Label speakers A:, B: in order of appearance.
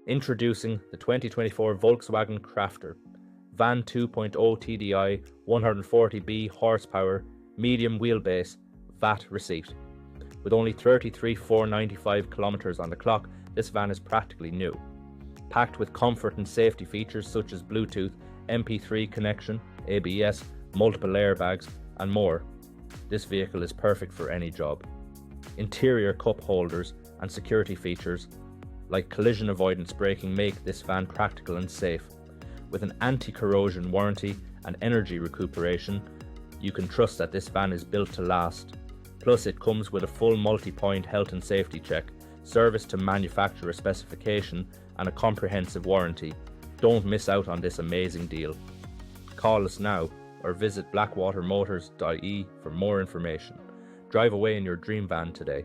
A: Introducing the 2024 Volkswagen Crafter, van 2.0 TDI, 140B horsepower, medium wheelbase, VAT receipt. With only 33,495 kilometres on the clock, this van is practically new. Packed with comfort and safety features such as Bluetooth, MP3 connection, ABS, multiple airbags, and more, this vehicle is perfect for any job. Interior cup holders and security features like collision avoidance braking make this van practical and safe. With an anti-corrosion warranty and energy recuperation, you can trust that this van is built to last. Plus, it comes with a full multi-point health and safety check, service to manufacturer specification, and a comprehensive warranty. Don't miss out on this amazing deal. Call us now or visit blackwatermotors.ie for more information. Drive away in your dream van today.